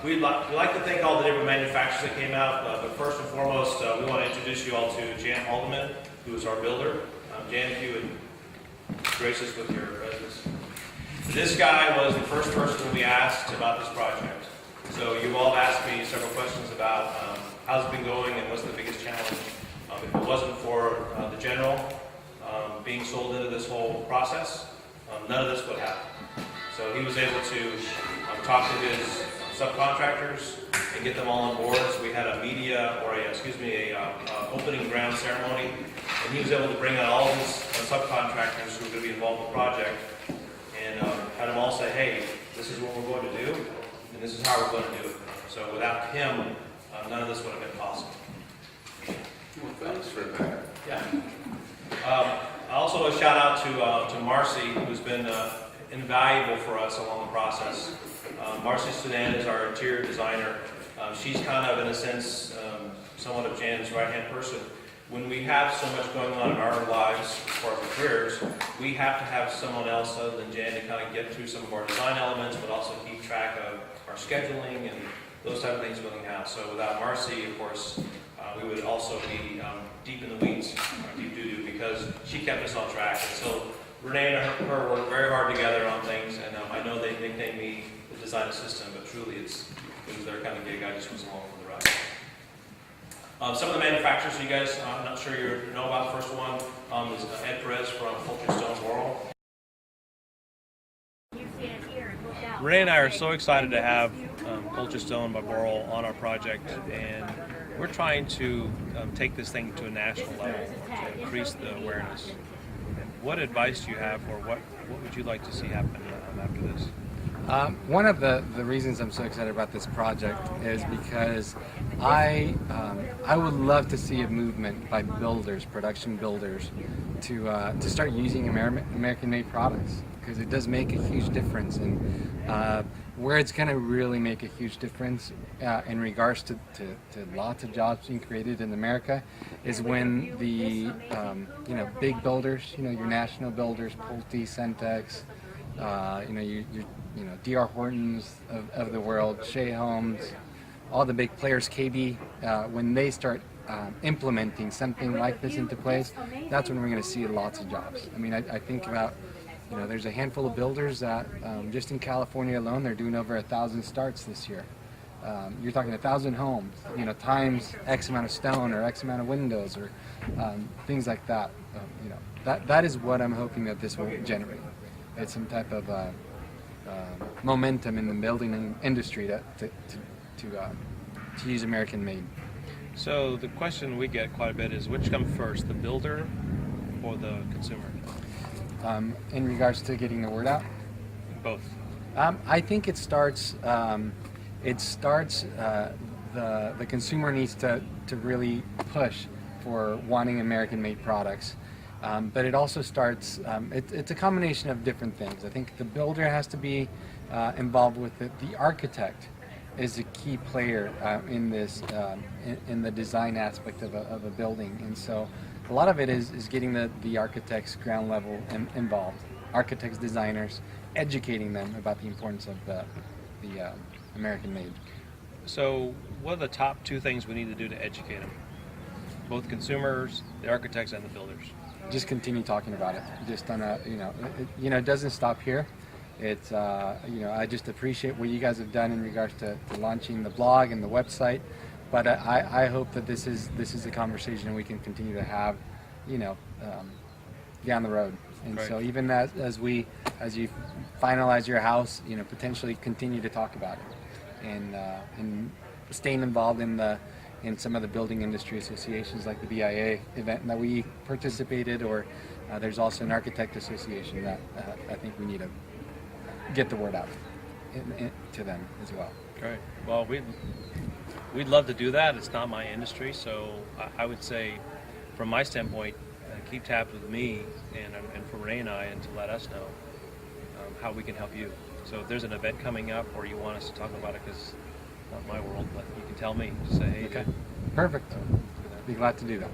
we'd like to thank all the different manufacturers that came out, but first and foremost, we want to introduce you all to Jan Haldeman, who is our builder. Jan, if you would grace us with your presence. This guy was the first person we asked about this project. So you've all asked me several questions about how's it been going and what's the biggest challenge. If it wasn't for the general being sold into this whole process, none of this would happen. So he was able to talk to his subcontractors and get them all on board. So we had a opening ground ceremony, and he was able to bring out all his subcontractors who were going to be involved in the project, and had them all say, "Hey, this is what we're going to do, and this is how we're going to do it." So without him, none of this would have been possible. Well, thanks for that. Yeah. Also, a shout out to Marcy, who's been invaluable for us along the process. Marcy Sudan is our interior designer. She's kind of, in a sense, somewhat of Jan's right-hand person. When we have so much going on in our lives as far as our careers, we have to have someone else other than Jan to kind of get through some of our design elements, but also keep track of our scheduling and those type of things going out. So without Marcy, of course, we would also be deep in the weeds, deep doo-doo, because she kept us on track. And so Renee and her work very hard together on things, and I know they nicknamed me the design assistant, but truly it was their kind of gig. I just was along for the ride. Some of the manufacturers you guys, I'm not sure you know about. The first one is Ed Perez from Boral. Renee and I are so excited to have Culture Stone by Boral on our project, and we're trying to take this thing to a national level to increase the awareness. What advice do you have, or what would you like to see happen after this? One of the reasons I'm so excited about this project is because I would love to see a movement by builders, production builders, to start using American-made products, because it does make a huge difference. And where it's going to really make a huge difference in regards to lots of jobs being created in America is when the big builders, your national builders, Pulte, Centex, D.R. Hortons of the world, Shea Homes, all the big players, KB, when they start implementing something like this into place, that's when we're going to see lots of jobs. I mean, I think about, there's a handful of builders that just in California alone, they're doing over 1,000 starts this year. You're talking 1,000 homes, times X amount of stone or X amount of windows or things like that. That is what I'm hoping that this will generate. It's some type of momentum in the building industry to use American made. So the question we get quite a bit is, which comes first, the builder or the consumer? In regards to getting the word out? Both. I think it starts. The consumer needs to really push for wanting American-made products. But it also starts, it's a combination of different things. I think the builder has to be involved with it. The architect is a key player in this, in the design aspect of a building. And so a lot of it is getting the architects ground level involved. Architects, designers, educating them about the importance of the American made. So what are the top two things we need to do to educate them? Both consumers, the architects, and the builders. Just continue talking about it. Just on a, it doesn't stop here. It's, I just appreciate what you guys have done in regards to launching the blog and the website. But I hope that this is a conversation we can continue to have, down the road. And right. So even as you finalize your house, potentially continue to talk about it, and staying involved in some of the building industry associations like the BIA event that we participated, or there's also an architect association that I think we need to get the word out to them as well. Great. Well, we'd love to do that. It's not my industry, so I would say, from my standpoint, keep tabs with me and for Renee and I, and to let us know how we can help you. So if there's an event coming up or you want us to talk about it, because it's not my world, but you can tell me. Just say, hey, okay, perfect. Be glad to do that.